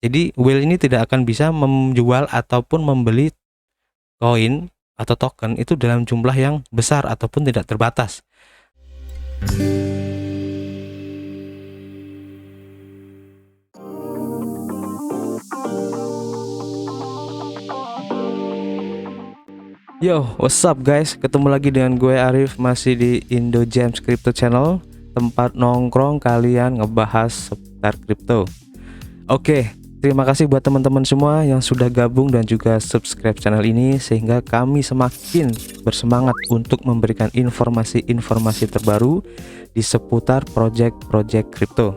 Jadi whale ini tidak akan bisa menjual ataupun membeli koin atau token itu dalam jumlah yang besar ataupun tidak terbatas. Yo, what's up guys? Ketemu lagi dengan gue Arif, masih di Indo Gems Crypto Channel, tempat nongkrong kalian ngebahas seputar kripto. Oke, terima kasih buat teman-teman semua yang sudah gabung dan juga subscribe channel ini, sehingga kami semakin bersemangat untuk memberikan informasi-informasi terbaru di seputar project-project kripto.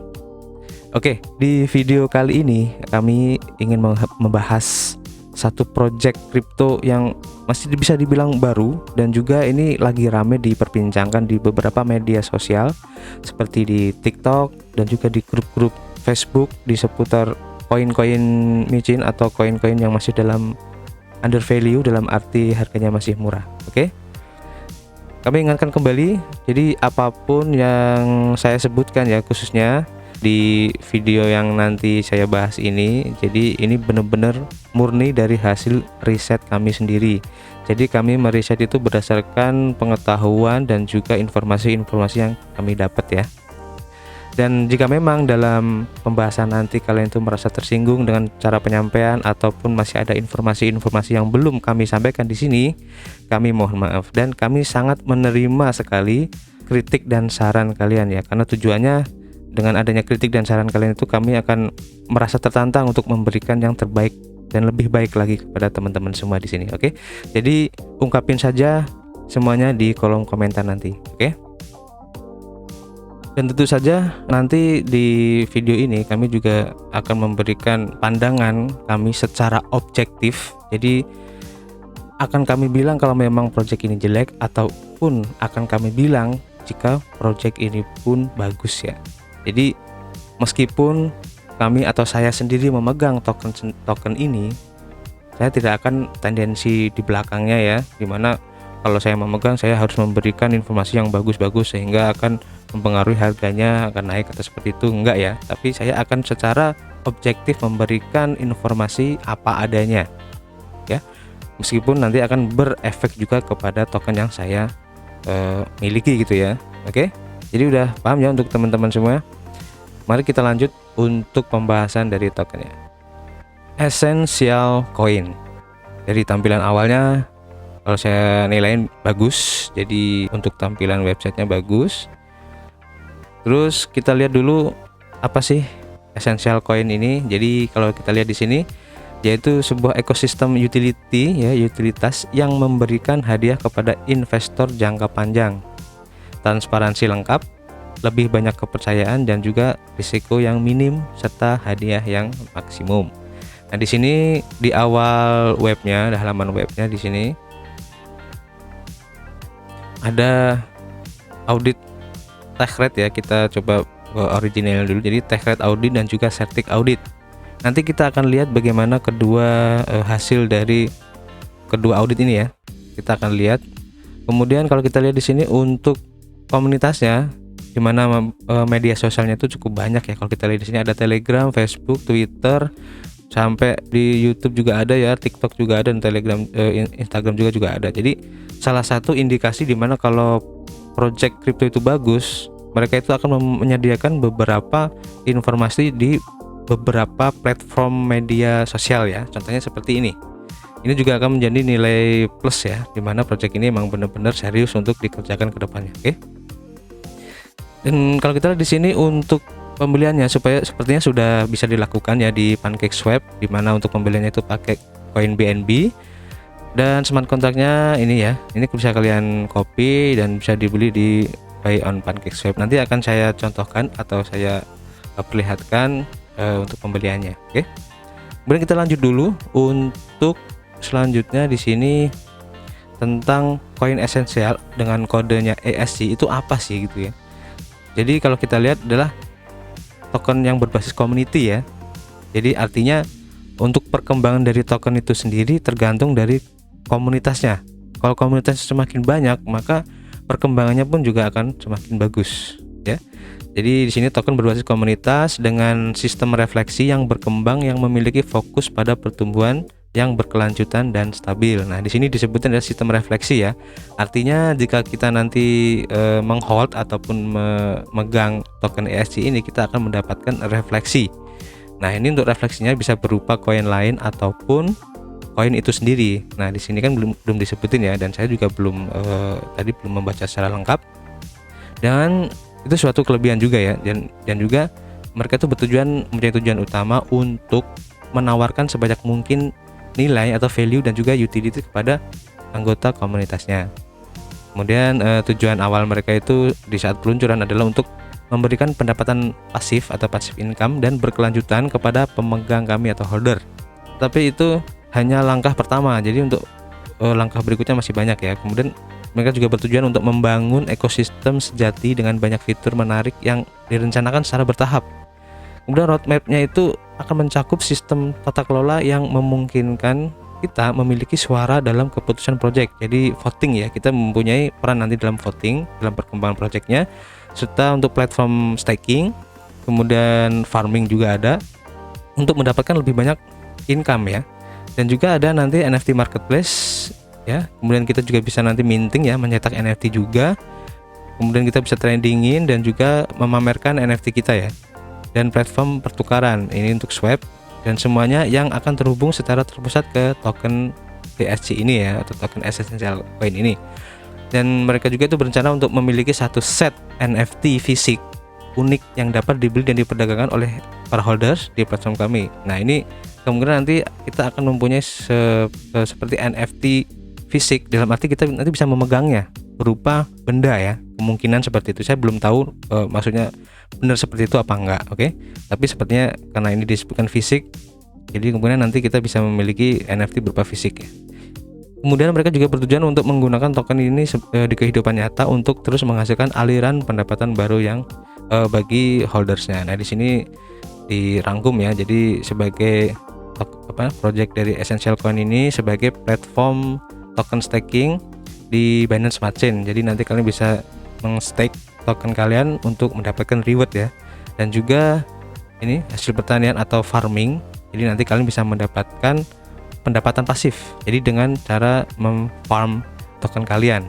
Oke, di video kali ini kami ingin membahas satu project kripto yang masih bisa dibilang baru dan juga ini lagi rame diperbincangkan di beberapa media sosial seperti di TikTok dan juga di grup-grup Facebook di seputar koin-koin micin atau koin-koin yang masih dalam under value, dalam arti harganya masih murah. Oke, kami ingatkan kembali, jadi apapun yang saya sebutkan ya, khususnya di video yang nanti saya bahas ini, jadi ini benar-benar murni dari hasil riset kami sendiri. Jadi kami meriset itu berdasarkan pengetahuan dan juga informasi-informasi yang kami dapat ya. Dan jika memang dalam pembahasan nanti kalian itu merasa tersinggung dengan cara penyampaian ataupun masih ada informasi-informasi yang belum kami sampaikan di sini, kami mohon maaf, dan kami sangat menerima sekali kritik dan saran kalian ya, karena tujuannya dengan adanya kritik dan saran kalian itu kami akan merasa tertantang untuk memberikan yang terbaik dan lebih baik lagi kepada teman-teman semua di sini. Oke, jadi ungkapin saja semuanya di kolom komentar nanti. Oke, dan tentu saja nanti di video ini kami juga akan memberikan pandangan kami secara objektif. Jadi akan kami bilang kalau memang project ini jelek, ataupun akan kami bilang jika project ini pun bagus ya. Jadi meskipun kami atau saya sendiri memegang token ini, saya tidak akan tendensi di belakangnya ya, dimana kalau saya memegang saya harus memberikan informasi yang bagus-bagus sehingga akan mempengaruhi harganya akan naik atau seperti itu, enggak ya. Tapi saya akan secara objektif memberikan informasi apa adanya ya, meskipun nanti akan berefek juga kepada token yang saya miliki gitu ya. Oke, jadi udah paham ya untuk teman-teman semua. Mari kita lanjut untuk pembahasan dari tokennya. Essential Coin. Dari tampilan awalnya kalau saya nilaiin bagus, jadi untuk tampilan websitenya bagus. Terus kita lihat dulu apa sih Essential Coin ini. Jadi kalau kita lihat di sini, yaitu sebuah ekosistem utility ya, utilitas yang memberikan hadiah kepada investor jangka panjang, transparansi lengkap, lebih banyak kepercayaan, dan juga risiko yang minim serta hadiah yang maksimum. Nah, di sini di awal webnya, di halaman webnya di sini ada audit tech rate ya. Kita coba ke original dulu. Jadi tech rate audit dan juga certic audit. Nanti kita akan lihat bagaimana kedua hasil dari kedua audit ini ya. Kita akan lihat. Kemudian kalau kita lihat di sini untuk komunitasnya, dimana media sosialnya itu cukup banyak ya. Kalau kita lihat di sini ada Telegram, Facebook, Twitter, sampai di YouTube juga ada ya, TikTok juga ada, dan Telegram, Instagram juga ada. Jadi salah satu indikasi dimana kalau project crypto itu bagus, mereka itu akan menyediakan beberapa informasi di beberapa platform media sosial ya. Contohnya seperti ini. Ini juga akan menjadi nilai plus ya, dimana project ini memang benar-benar serius untuk dikerjakan ke depannya. Oke. Dan kalau kita lihat di sini untuk pembeliannya, supaya sepertinya sudah bisa dilakukan ya di PancakeSwap, dimana untuk pembeliannya itu pakai koin BNB, dan smart kontraknya ini ya, ini bisa kalian copy dan bisa dibeli di buy on PancakeSwap. Nanti akan saya contohkan atau saya perlihatkan untuk pembeliannya. Oke. Kemudian kita lanjut dulu untuk selanjutnya di sini tentang koin esensial dengan kodenya ESG itu apa sih gitu ya. Jadi kalau kita lihat adalah token yang berbasis community ya. Jadi artinya untuk perkembangan dari token itu sendiri tergantung dari komunitasnya. Kalau komunitasnya semakin banyak, maka perkembangannya pun juga akan semakin bagus. ya. Jadi di sini token berbasis komunitas dengan sistem refleksi yang berkembang yang memiliki fokus pada pertumbuhan yang berkelanjutan dan stabil. Nah, di sini disebutkan adalah sistem refleksi ya. Artinya jika kita nanti menghold ataupun memegang token ESG ini, kita akan mendapatkan refleksi. Nah, ini untuk refleksinya bisa berupa koin lain ataupun koin itu sendiri. Nah, di sini kan belum disebutin ya, dan saya juga tadi belum membaca secara lengkap. Dan itu suatu kelebihan juga ya, dan juga mereka itu mempunyai tujuan utama untuk menawarkan sebanyak mungkin nilai atau value dan juga utility kepada anggota komunitasnya. Kemudian tujuan awal mereka itu di saat peluncuran adalah untuk memberikan pendapatan pasif atau passive income dan berkelanjutan kepada pemegang kami atau holder. Tapi itu hanya langkah pertama, jadi untuk langkah berikutnya masih banyak ya. Kemudian mereka juga bertujuan untuk membangun ekosistem sejati dengan banyak fitur menarik yang direncanakan secara bertahap. Kemudian roadmap-nya itu akan mencakup sistem tata kelola yang memungkinkan kita memiliki suara dalam keputusan project. Jadi voting ya, kita mempunyai peran nanti dalam voting dalam perkembangan projectnya, serta untuk platform staking, kemudian farming juga ada untuk mendapatkan lebih banyak income ya. Dan juga ada nanti NFT marketplace ya, kemudian kita juga bisa nanti minting ya, mencetak NFT juga, kemudian kita bisa tradingin dan juga memamerkan NFT kita ya, dan platform pertukaran ini untuk swap, dan semuanya yang akan terhubung secara terpusat ke token ESG ini ya, atau token Essential Coin ini. Dan mereka juga itu berencana untuk memiliki satu set NFT fisik unik yang dapat dibeli dan diperdagangkan oleh para holders di platform kami. Nah, ini kemungkinan nanti kita akan mempunyai seperti NFT fisik, dalam arti kita nanti bisa memegangnya berupa benda ya, kemungkinan seperti itu. Saya belum tahu maksudnya benar seperti itu apa enggak, oke? Tapi sepertinya karena ini disebutkan fisik, jadi kemungkinan nanti kita bisa memiliki NFT berupa fisik ya. Kemudian mereka juga bertujuan untuk menggunakan token ini di kehidupan nyata untuk terus menghasilkan aliran pendapatan baru yang bagi holdersnya. Nah, di sini dirangkum ya, jadi sebagai project dari Essential Coin ini sebagai platform token staking di Binance Smart Chain. Jadi nanti kalian bisa meng-stake token kalian untuk mendapatkan reward ya. Dan juga ini hasil pertanian atau farming. Jadi nanti kalian bisa mendapatkan pendapatan pasif. Jadi dengan cara mem-farm token kalian.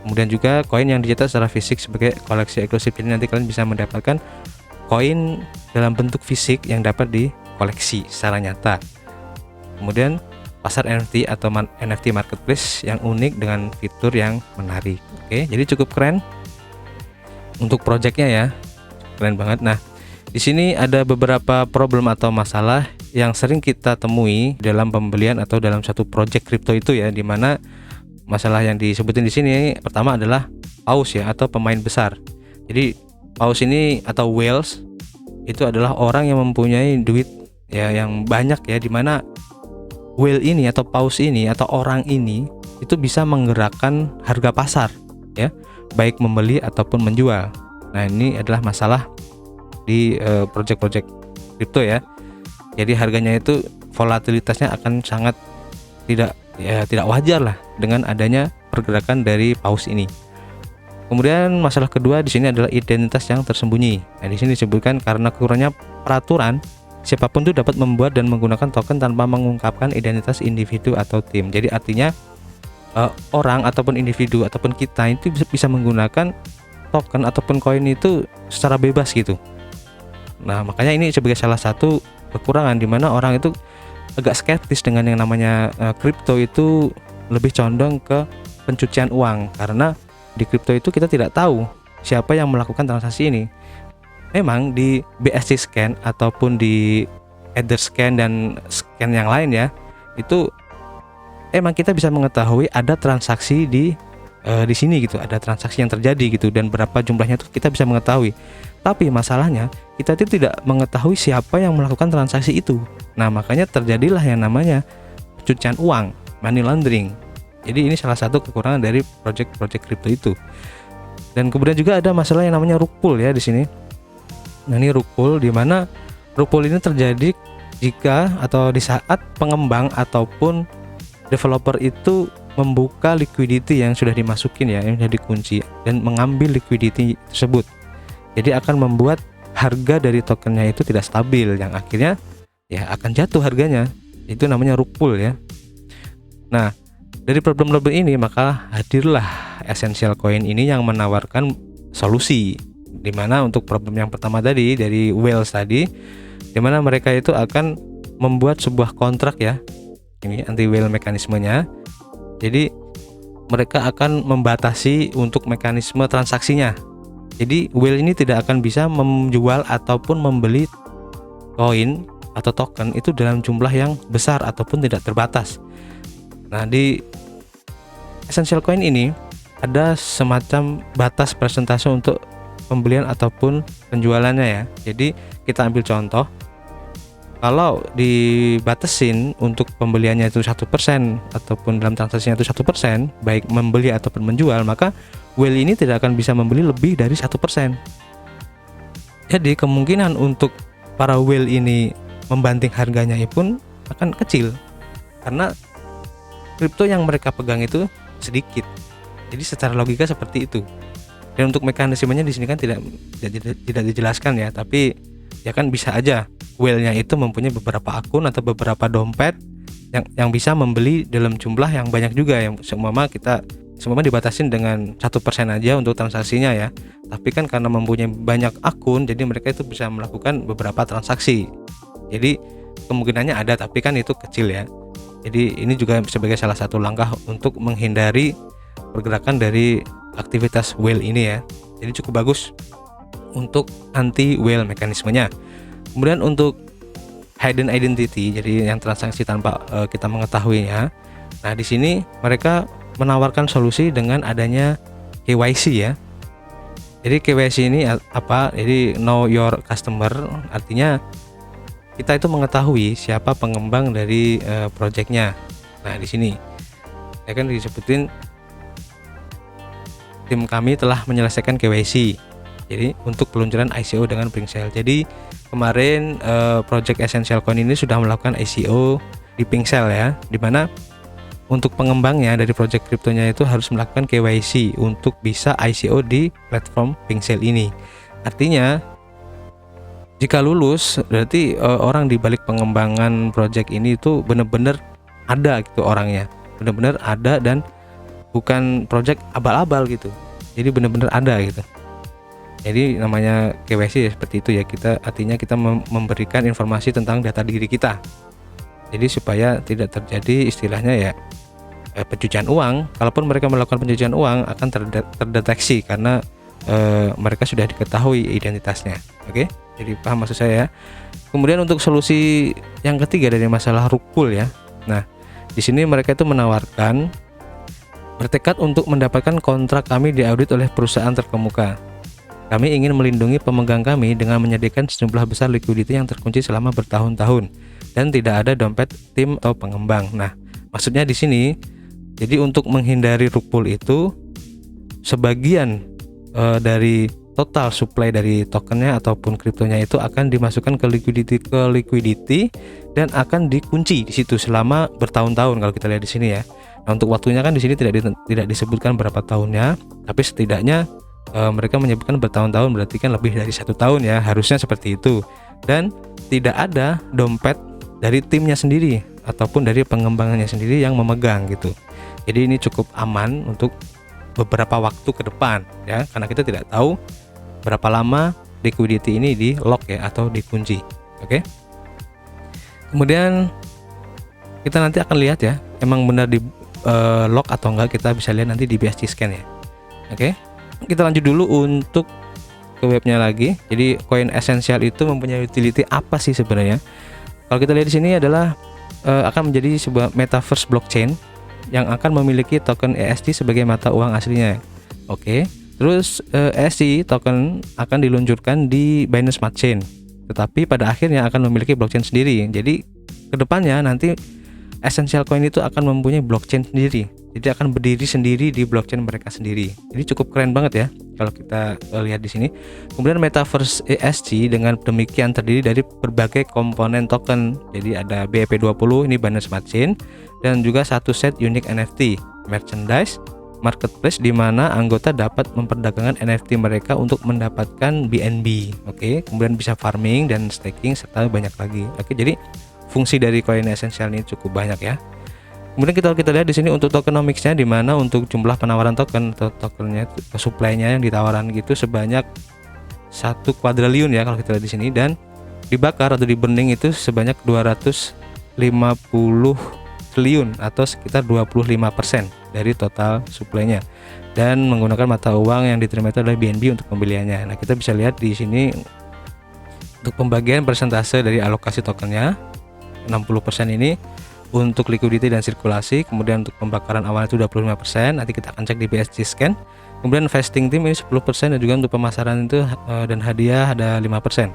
Kemudian juga koin yang dicetak secara fisik sebagai koleksi eksklusif. Jadi nanti kalian bisa mendapatkan koin dalam bentuk fisik yang dapat dikoleksi secara nyata. Kemudian pasar NFT atau NFT marketplace yang unik dengan fitur yang menarik. Oke, jadi cukup keren untuk projectnya ya, keren banget. Nah, di sini ada beberapa problem atau masalah yang sering kita temui dalam pembelian atau dalam satu project kripto itu ya, dimana masalah yang disebutin di sini pertama adalah paus ya, atau pemain besar. Jadi paus ini atau whales itu adalah orang yang mempunyai duit ya yang banyak ya, dimana whale ini atau paus ini atau orang ini itu bisa menggerakkan harga pasar ya, baik membeli ataupun menjual. Nah, ini adalah masalah di project-project kripto ya. Jadi harganya itu volatilitasnya akan sangat tidak wajar lah dengan adanya pergerakan dari paus ini. Kemudian masalah kedua di sini adalah identitas yang tersembunyi. Nah, di sini disebutkan karena kurangnya peraturan, siapapun itu dapat membuat dan menggunakan token tanpa mengungkapkan identitas individu atau tim. Jadi artinya orang ataupun individu ataupun kita itu bisa menggunakan token ataupun koin itu secara bebas gitu. Nah, makanya ini sebagai salah satu kekurangan di mana orang itu agak skeptis dengan yang namanya kripto itu, lebih condong ke pencucian uang, karena di kripto itu kita tidak tahu siapa yang melakukan transaksi ini. Memang di BSC scan ataupun di Etherscan dan scan yang lain ya, itu emang kita bisa mengetahui ada transaksi di sini gitu, ada transaksi yang terjadi gitu, dan berapa jumlahnya itu kita bisa mengetahui. Tapi masalahnya kita itu tidak mengetahui siapa yang melakukan transaksi itu. Nah, makanya terjadilah yang namanya pencucian uang, money laundering. Jadi ini salah satu kekurangan dari project-project kripto itu. Dan kemudian juga ada masalah yang namanya rug pull ya di sini. Nah, ini rug pull, di mana rug pull ini terjadi jika atau di saat pengembang ataupun developer itu membuka liquidity yang sudah dimasukin ya, yang sudah dikunci, dan mengambil liquidity tersebut. Jadi akan membuat harga dari tokennya itu tidak stabil, yang akhirnya ya akan jatuh harganya. Itu namanya rug pull ya. Nah, dari problem-problem ini maka hadirlah Essential Coin ini yang menawarkan solusi, dimana untuk problem yang pertama tadi dari whales tadi, dimana mereka itu akan membuat sebuah kontrak ya, ini anti whale mekanismenya. Jadi mereka akan membatasi untuk mekanisme transaksinya. Jadi whale ini tidak akan bisa menjual ataupun membeli koin atau token itu dalam jumlah yang besar ataupun tidak terbatas. Nah, di Essential Coin ini ada semacam batas persentase untuk pembelian ataupun penjualannya ya. Jadi kita ambil contoh, kalau dibatasin untuk pembeliannya itu 1% ataupun dalam transaksinya itu 1%, baik membeli ataupun menjual, maka whale ini tidak akan bisa membeli lebih dari 1%. Jadi kemungkinan untuk para whale ini membanting harganya pun akan kecil, karena kripto yang mereka pegang itu sedikit. Jadi secara logika seperti itu. Dan untuk mekanismenya di sini kan tidak dijelaskan ya, tapi ya kan bisa aja whale-nya itu mempunyai beberapa akun atau beberapa dompet yang bisa membeli dalam jumlah yang banyak juga, yang semua dibatasin dengan 1% aja untuk transaksinya ya. Tapi kan karena mempunyai banyak akun, jadi mereka itu bisa melakukan beberapa transaksi. Jadi kemungkinannya ada, tapi kan itu kecil ya. Jadi ini juga sebagai salah satu langkah untuk menghindari pergerakan dari aktivitas whale ini ya. Jadi cukup bagus untuk anti whale mekanismenya. Kemudian untuk hidden identity, jadi yang transaksi tanpa kita mengetahuinya. Nah, di sini mereka menawarkan solusi dengan adanya KYC ya. Jadi KYC ini apa? Jadi know your customer, artinya kita itu mengetahui siapa pengembang dari projectnya. Nah, di sini ya kan disebutin tim kami telah menyelesaikan KYC. Jadi untuk peluncuran ICO dengan Pinkcell. Jadi kemarin project Essential Coin ini sudah melakukan ICO di Pinkcell ya, dimana untuk pengembangnya dari project kriptonya itu harus melakukan KYC untuk bisa ICO di platform Pinkcell ini. Artinya jika lulus berarti orang di balik pengembangan project ini itu benar-benar ada gitu orangnya, benar-benar ada dan bukan project abal-abal gitu. Jadi benar-benar ada gitu. Jadi namanya KYC ya seperti itu ya, artinya kita memberikan informasi tentang data diri kita. Jadi supaya tidak terjadi istilahnya ya pencucian uang. Kalaupun mereka melakukan pencucian uang akan terdeteksi karena mereka sudah diketahui identitasnya. Oke? Jadi paham maksud saya ya. Kemudian untuk solusi yang ketiga dari masalah rug pull ya. Nah, di sini mereka itu menawarkan bertekad untuk mendapatkan kontrak kami diaudit oleh perusahaan terkemuka. Kami ingin melindungi pemegang kami dengan menyediakan sejumlah besar liquidity yang terkunci selama bertahun-tahun dan tidak ada dompet tim atau pengembang. Nah, maksudnya di sini, jadi untuk menghindari rug pull itu, sebagian dari total supply dari tokennya ataupun kriptonya itu akan dimasukkan ke liquidity dan akan dikunci di situ selama bertahun-tahun kalau kita lihat di sini ya. Nah, untuk waktunya kan di sini tidak disebutkan berapa tahunnya, tapi setidaknya mereka menyebutkan bertahun-tahun, berarti kan lebih dari 1 tahun ya, harusnya seperti itu. Dan tidak ada dompet dari timnya sendiri ataupun dari pengembangannya sendiri yang memegang gitu. Jadi ini cukup aman untuk beberapa waktu ke depan ya, karena kita tidak tahu berapa lama liquidity ini di lock ya atau dikunci. Oke. Kemudian kita nanti akan lihat ya, emang benar di lock atau enggak, kita bisa lihat nanti di BSC scan ya. Oke. Kita lanjut dulu untuk ke webnya lagi. Jadi koin Essential itu mempunyai utility apa sih sebenarnya? Kalau kita lihat di sini adalah akan menjadi sebuah metaverse blockchain yang akan memiliki token EST sebagai mata uang aslinya. Oke. Terus EST token akan diluncurkan di Binance Smart Chain, tetapi pada akhirnya akan memiliki blockchain sendiri. Jadi kedepannya nanti Essential Coin itu akan mempunyai blockchain sendiri. Jadi akan berdiri sendiri di blockchain mereka sendiri. Jadi cukup keren banget ya kalau kita lihat di sini. Kemudian Metaverse ESG dengan demikian terdiri dari berbagai komponen token. Jadi ada BEP20 ini Binance Smart Chain, dan juga satu set unique NFT, merchandise, marketplace di mana anggota dapat memperdagangkan NFT mereka untuk mendapatkan BNB. Oke, kemudian bisa farming dan staking serta banyak lagi. Oke, jadi fungsi dari koin Essential ini cukup banyak ya. Kemudian kita lihat di sini untuk tokenomics-nya, di mana untuk jumlah penawaran token atau tokennya, supply-nya yang ditawaran gitu sebanyak 1 kuadriliun ya kalau kita lihat di sini, dan dibakar atau di burning itu sebanyak 250 triliun atau sekitar 25% dari total supply-nya, dan menggunakan mata uang yang diterima itu adalah BNB untuk pembeliannya. Nah, kita bisa lihat di sini untuk pembagian persentase dari alokasi tokennya 60% ini untuk liquidity dan sirkulasi, kemudian untuk pembakaran awal itu 25%, nanti kita akan cek di BSC Scan. Kemudian vesting team ini 10%, dan juga untuk pemasaran itu dan hadiah ada 5%.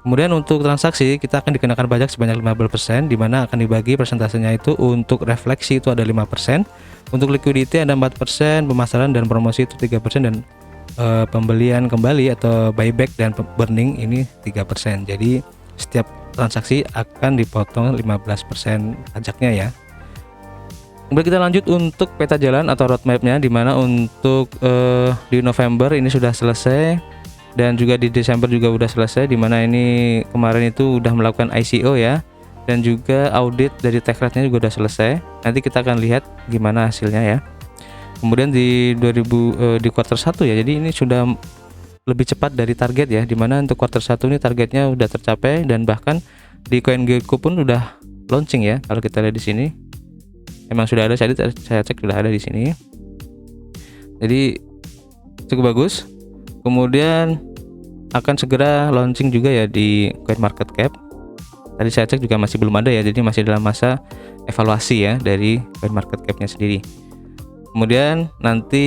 Kemudian untuk transaksi kita akan dikenakan pajak sebanyak 15%, di mana akan dibagi persentasenya itu untuk refleksi itu ada 5%, untuk liquidity ada 4%, pemasaran dan promosi itu 3%, dan pembelian kembali atau buyback dan burning ini 3%. Jadi setiap transaksi akan dipotong 15% pajaknya ya. Kemudian kita lanjut untuk peta jalan atau roadmapnya, di mana untuk di November ini sudah selesai, dan juga di Desember juga udah selesai, di mana ini kemarin itu udah melakukan ICO ya, dan juga audit dari tech rate-nya juga udah selesai. Nanti kita akan lihat gimana hasilnya ya. Kemudian di di quarter 1 ya, jadi ini sudah lebih cepat dari target ya, dimana untuk quarter 1 ini targetnya udah tercapai, dan bahkan di CoinGecko pun udah launching ya. Kalau kita lihat di sini emang sudah ada, saya cek sudah ada di sini, jadi cukup bagus. Kemudian akan segera launching juga ya di CoinMarketCap. Tadi saya cek juga masih belum ada ya, jadi masih dalam masa evaluasi ya dari CoinMarketCap-nya sendiri. Kemudian nanti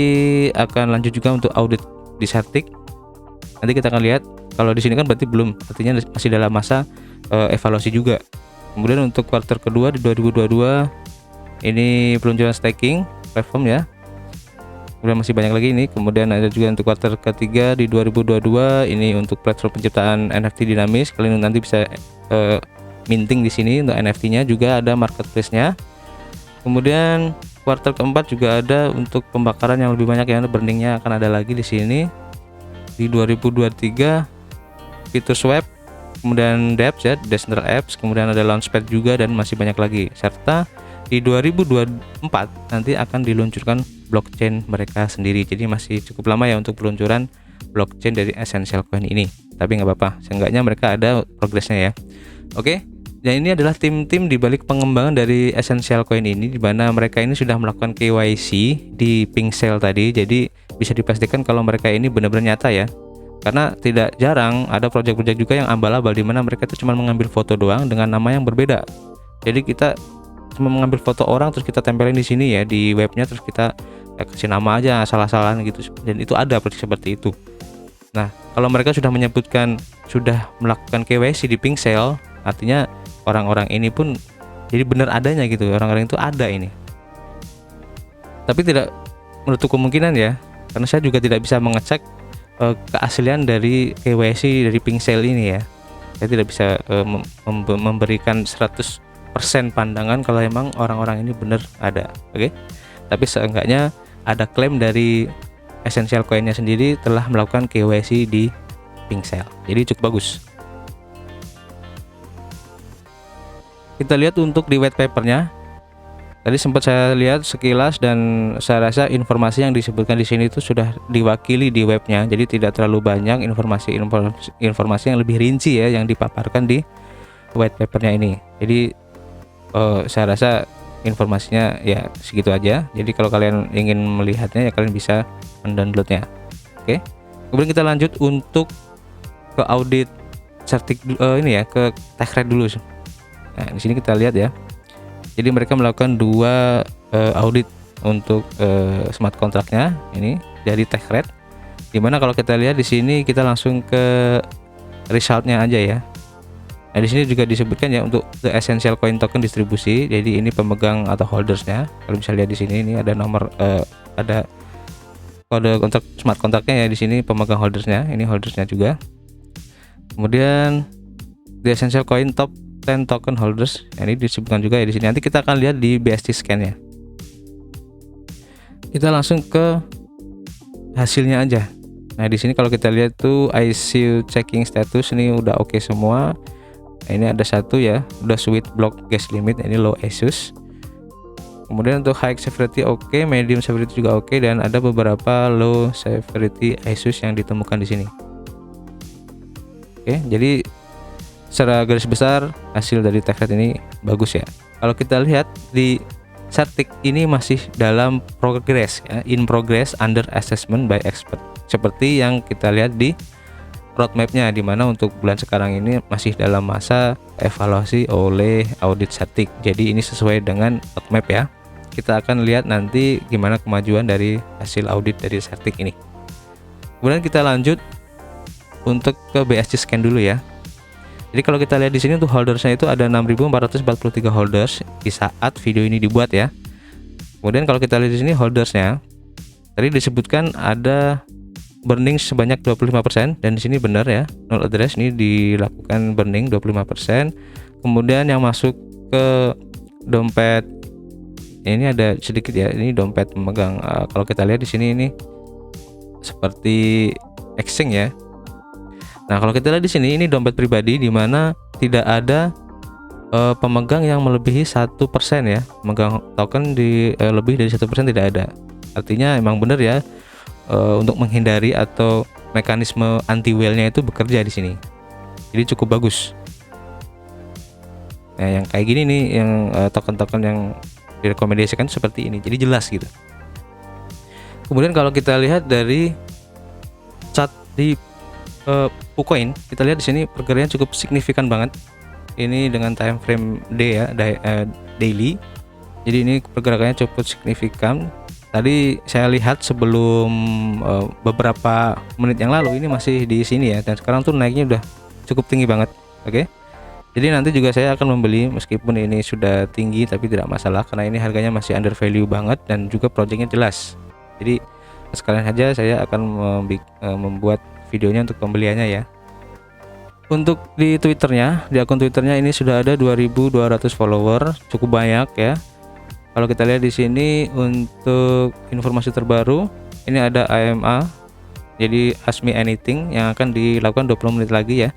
akan lanjut juga untuk audit di Certic. Nanti kita akan lihat, kalau di sini kan berarti belum, artinya masih dalam masa evaluasi juga. Kemudian untuk kuartal kedua di 2022 ini peluncuran staking platform ya. Kemudian masih banyak lagi ini. Kemudian ada juga untuk kuartal ketiga di 2022 ini untuk platform penciptaan NFT dinamis. Kalian nanti bisa minting di sini untuk NFT-nya, juga ada marketplace-nya. Kemudian kuartal keempat juga ada untuk pembakaran yang lebih banyak ya, burning-nya akan ada lagi di sini. Di 2023 fitur swap, kemudian dApps ya, Decentral Apps, kemudian ada Launchpad juga, dan masih banyak lagi. Serta di 2024 nanti akan diluncurkan blockchain mereka sendiri. Jadi masih cukup lama ya untuk peluncuran blockchain dari Essential Coin ini, tapi nggak apa-apa, seenggaknya mereka ada progresnya ya. Oke, dan ini adalah tim-tim di balik pengembangan dari Essential Coin ini, di mana mereka ini sudah melakukan KYC di Pinksale tadi. Jadi bisa dipastikan kalau mereka ini benar-benar nyata ya, karena tidak jarang ada project-project juga yang abal-abal, di mana mereka itu cuma mengambil foto doang dengan nama yang berbeda. Jadi kita cuma mengambil foto orang terus kita tempelin di sini ya di webnya, terus kita kasih nama aja salah-salahan gitu, dan itu ada seperti itu. Nah, kalau mereka sudah menyebutkan sudah melakukan KYC di Pinksale, artinya orang-orang ini pun jadi benar adanya gitu, orang-orang itu ada ini. Tapi tidak menutup kemungkinan ya, karena saya juga tidak bisa mengecek keaslian dari KYC dari Pinksale ini ya. Saya tidak bisa memberikan 100% pandangan kalau emang orang-orang ini benar ada. Oke. Tapi seenggaknya ada klaim dari Essential Coin-nya sendiri telah melakukan KYC di Pinksale. Jadi cukup bagus. Kita lihat untuk di white paper-nya. Tadi sempat saya lihat sekilas, dan saya rasa informasi yang disebutkan di sini itu sudah diwakili di webnya. Jadi tidak terlalu banyak informasi yang lebih rinci ya yang dipaparkan di white paper-nya ini. Jadi saya rasa informasinya ya segitu aja. Jadi kalau kalian ingin melihatnya ya kalian bisa mendownloadnya. Oke. Kemudian kita lanjut untuk ke audit Certic ini ya, ke tech rate dulu. Nah, di sini kita lihat ya. Jadi mereka melakukan 2 audit untuk smart contract-nya ini dari tech rate. Dimana kalau kita lihat di sini kita langsung ke result-nya aja ya. Nah, di sini juga disebutkan ya untuk the Essential Coin Token distribusi. Jadi ini pemegang atau holdersnya. Kalau bisa lihat di sini ini ada nomor ada kode kontrak smart kontraknya ya, di sini pemegang holdersnya. Ini holdersnya juga. Kemudian the Essential Coin Top 10 token holders, ini disebutkan juga ya di sini. Nanti kita akan lihat di BSC Scan ya. Kita langsung ke hasilnya aja. Nah, di sini kalau kita lihat tuh ICU checking status ini udah oke semua. Nah, ini ada satu ya, udah switch block gas limit, ini low ASUS. Kemudian untuk high severity oke, medium severity juga oke, dan ada beberapa low severity ASUS yang ditemukan di sini. Oke, jadi secara garis besar hasil dari TechRed ini bagus ya. Kalau kita lihat di Certic ini masih dalam progress ya, in progress under assessment by expert. Seperti yang kita lihat di roadmapnya, dimana untuk bulan sekarang ini masih dalam masa evaluasi oleh audit Certic. Jadi ini sesuai dengan roadmap ya. Kita akan lihat nanti gimana kemajuan dari hasil audit dari Certic ini. Kemudian kita lanjut untuk ke BSC scan dulu ya. Jadi kalau kita lihat di sini untuk holdersnya itu ada 6.443 holders di saat video ini dibuat ya. Kemudian kalau kita lihat di sini holdersnya, tadi disebutkan ada burning sebanyak 25%, dan di sini benar ya, null address ini dilakukan burning 25%. Kemudian yang masuk ke dompet ini ada sedikit ya, ini dompet pemegang. Kalau kita lihat di sini ini seperti exchange ya. Nah, kalau kita lihat di sini ini dompet pribadi, di mana tidak ada pemegang yang melebihi 1% ya, memegang token di lebih dari 1% tidak ada. Artinya emang benar ya, untuk menghindari atau mekanisme anti whale-nya itu bekerja di sini. Jadi cukup bagus. Nah, yang kayak gini nih, yang token-token yang direkomendasikan seperti ini, jadi jelas gitu. Kemudian kalau kita lihat dari chart di KuCoin, kita lihat di sini pergerakannya cukup signifikan banget. Ini dengan time frame day ya, daily. Jadi ini pergerakannya cukup signifikan. Tadi saya lihat sebelum beberapa menit yang lalu ini masih di sini ya, dan sekarang tuh naiknya udah cukup tinggi banget. Oke. Jadi nanti juga saya akan membeli meskipun ini sudah tinggi, tapi tidak masalah karena ini harganya masih under value banget dan juga projectnya jelas. Jadi sekalian saja saya akan membuat videonya untuk pembeliannya ya. Untuk di Twitternya, di akun Twitternya ini sudah ada 2.200 follower, cukup banyak ya. Kalau kita lihat di sini untuk informasi terbaru, ini ada AMA, jadi Ask Me Anything yang akan dilakukan 20 menit lagi ya.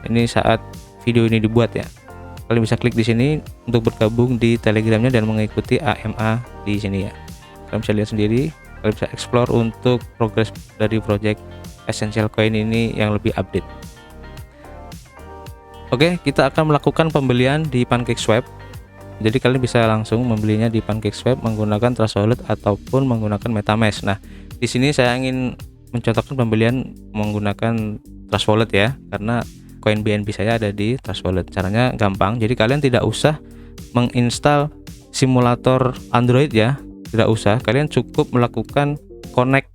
Ini saat video ini dibuat ya. Kalian bisa klik di sini untuk bergabung di Telegramnya dan mengikuti AMA di sini ya. Kalian bisa lihat sendiri, kalian bisa explore untuk progres dari project Essential Coin ini yang lebih update. Oke, kita akan melakukan pembelian di PancakeSwap. Jadi kalian bisa langsung membelinya di PancakeSwap menggunakan Trust Wallet ataupun menggunakan MetaMask. Nah, di sini saya ingin mencontohkan pembelian menggunakan Trust Wallet ya, karena koin BNB saya ada di Trust Wallet. Caranya gampang. Jadi kalian tidak usah menginstal simulator Android ya, tidak usah. Kalian cukup melakukan connect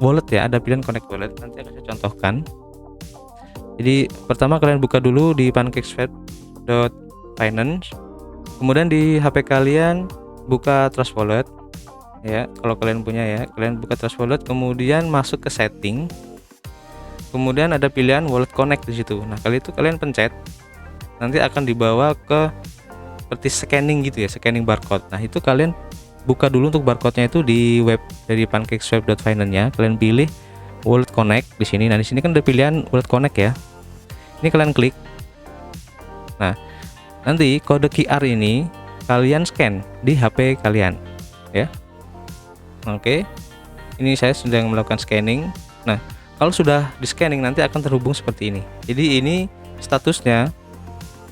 wallet ya, ada pilihan connect wallet, nanti akan saya contohkan. Jadi pertama kalian buka dulu di pancakeswap.finance, kemudian di HP kalian buka Trust Wallet ya, kalau kalian punya ya, kalian buka Trust Wallet, kemudian masuk ke setting, kemudian ada pilihan wallet connect di situ. Nah, kalian pencet, nanti akan dibawa ke seperti scanning gitu ya, scanning barcode. Nah, itu kalian buka dulu untuk barcode-nya itu di web dari pancakeswap.finance-nya. Kalian pilih Wallet Connect di sini. Nah, di sini kan ada pilihan Wallet Connect ya. Ini kalian klik. Nah, nanti kode QR ini kalian scan di HP kalian ya. Oke. Ini saya sedang melakukan scanning. Nah, kalau sudah di scanning nanti akan terhubung seperti ini. Jadi ini statusnya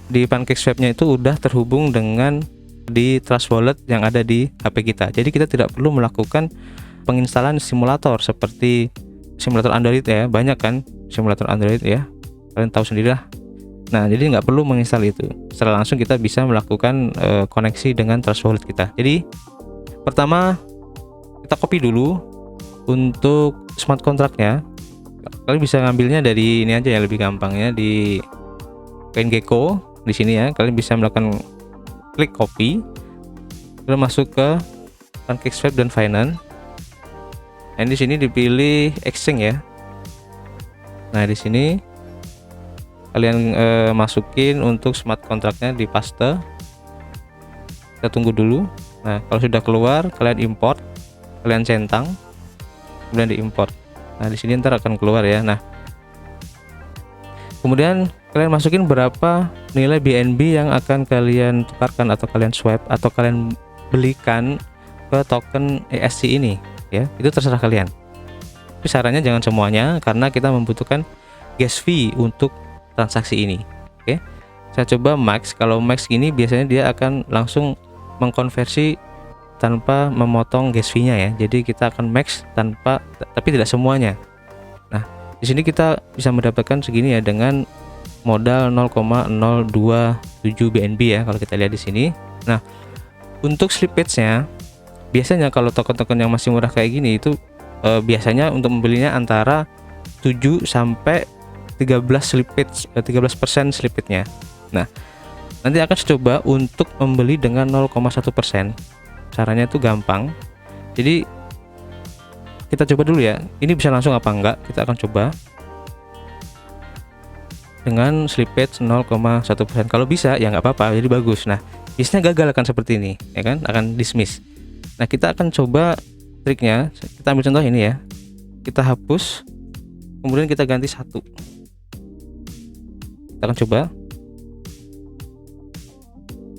di PancakeSwap-nya itu udah terhubung dengan di Trust Wallet yang ada di HP kita. Jadi kita tidak perlu melakukan penginstalan simulator seperti simulator Android ya, banyak kan simulator Android ya, kalian tahu sendirilah. Nah, jadi nggak perlu menginstal itu, secara langsung kita bisa melakukan koneksi dengan Trust Wallet kita. Jadi pertama kita copy dulu untuk smart contract-nya. Kalian bisa ngambilnya dari ini aja ya, lebih gampangnya di CoinGecko di sini ya. Kalian bisa melakukan klik copy, lalu masuk ke PancakeSwap dan Finance. Dan di sini dipilih exchange ya. Nah, di sini kalian masukin untuk smart contract-nya di paste. Kita tunggu dulu. Nah, kalau sudah keluar kalian import. kalian centang, kemudian diimport. Nah di sini ntar akan keluar ya. Nah kemudian kalian masukin berapa nilai BNB yang akan kalian tukarkan atau kalian swap atau kalian belikan ke token ESC ini ya, itu terserah kalian. Tapi sarannya jangan semuanya karena kita membutuhkan gas fee untuk transaksi ini. Oke, saya coba max. Kalau max ini biasanya dia akan langsung mengkonversi tanpa memotong gas fee-nya ya. Jadi kita akan max tanpa, tapi tidak semuanya. Nah di sini kita bisa mendapatkan segini ya dengan modal 0,027 BNB ya kalau kita lihat di sini. Nah untuk slippage-nya biasanya kalau token-token yang masih murah kayak gini itu biasanya untuk membelinya antara 7 sampai 13% slippage-nya. Nah nanti akan coba untuk membeli dengan 0,1%. Caranya itu gampang. Jadi kita coba dulu ya, ini bisa langsung apa enggak, kita akan coba dengan slippage 0,1%. Kalau bisa ya nggak apa-apa, jadi bagus. Nah biasanya gagal akan seperti ini ya kan, akan dismiss. Nah kita akan coba triknya. Kita ambil contoh ini ya, kita hapus kemudian kita ganti 1. Kita akan coba.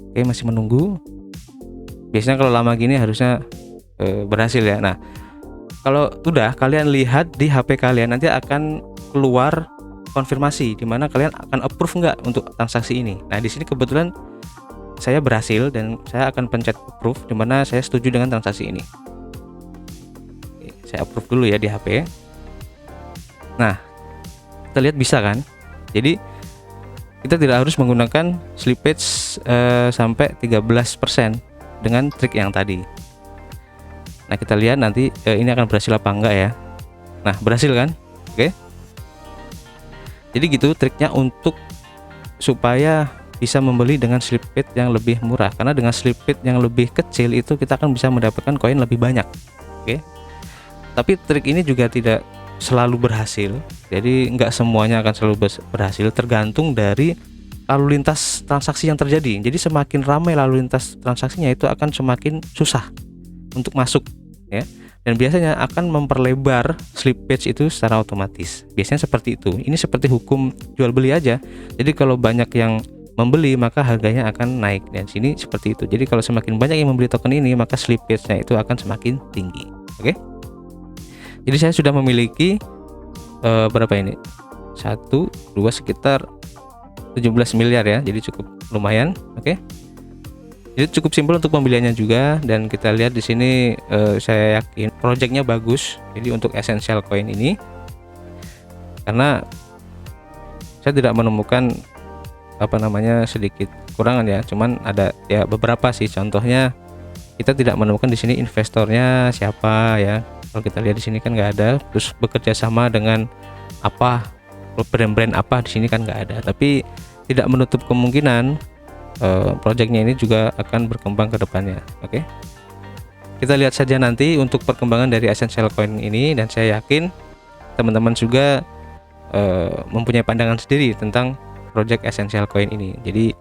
Oke, masih menunggu. Biasanya kalau lama gini harusnya berhasil ya. Nah kalau udah, kalian lihat di HP kalian nanti akan keluar konfirmasi di mana kalian akan approve nggak untuk transaksi ini. Nah di sini kebetulan saya berhasil dan saya akan pencet approve di mana saya setuju dengan transaksi ini. Oke, saya approve dulu ya di HP. Nah kita lihat bisa kan, jadi kita tidak harus menggunakan slippage sampai 13% dengan trik yang tadi. Nah kita lihat nanti ini akan berhasil apa enggak ya. Nah berhasil kan. Oke, jadi gitu triknya untuk supaya bisa membeli dengan slippage yang lebih murah, karena dengan slippage yang lebih kecil itu kita akan bisa mendapatkan koin lebih banyak. Oke, tapi trik ini juga tidak selalu berhasil, jadi nggak semuanya akan selalu berhasil, tergantung dari lalu lintas transaksi yang terjadi. Jadi semakin ramai lalu lintas transaksinya itu akan semakin susah untuk masuk ya, dan biasanya akan memperlebar slippage itu secara otomatis. Biasanya seperti itu. Ini seperti hukum jual beli aja. Jadi kalau banyak yang membeli maka harganya akan naik, dan sini seperti itu. Jadi kalau semakin banyak yang membeli token ini maka slippage-nya itu akan semakin tinggi. Oke. Jadi saya sudah memiliki berapa ini? 1, 2 sekitar 17 miliar ya. Jadi cukup lumayan. Oke. Jadi cukup simpel untuk pembeliannya juga, dan kita lihat di sini saya yakin projectnya bagus. Jadi untuk essential coin ini, karena saya tidak menemukan sedikit kurangan ya, cuman ada ya beberapa sih. Contohnya kita tidak menemukan di sini investornya siapa ya. Kalau kita lihat di sini kan nggak ada. Terus bekerja sama dengan apa, brand-brand apa di sini kan nggak ada. Tapi tidak menutup kemungkinan projectnya ini juga akan berkembang ke depannya. Oke, kita lihat saja nanti untuk perkembangan dari essential coin ini, dan saya yakin teman-teman juga mempunyai pandangan sendiri tentang project essential coin ini. Jadi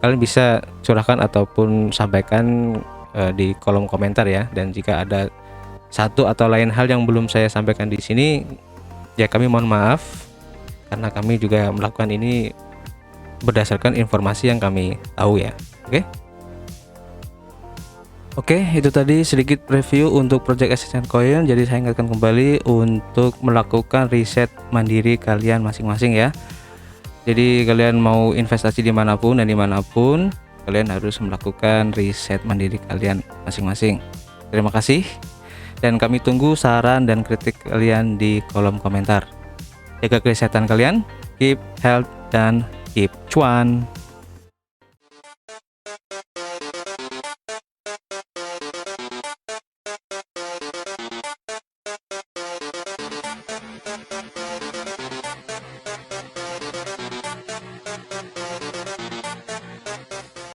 kalian bisa curahkan ataupun sampaikan di kolom komentar ya, dan jika ada satu atau lain hal yang belum saya sampaikan di sini ya kami mohon maaf, karena kami juga melakukan ini berdasarkan informasi yang kami tahu ya. Oke, itu tadi sedikit preview untuk project essential coin. Jadi saya ingatkan kembali untuk melakukan riset mandiri kalian masing-masing ya. Jadi kalian mau investasi dimanapun dan dimanapun, kalian harus melakukan riset mandiri kalian masing-masing. Terima kasih, dan kami tunggu saran dan kritik kalian di kolom komentar. Jaga kesehatan kalian, keep health, dan keep cuan.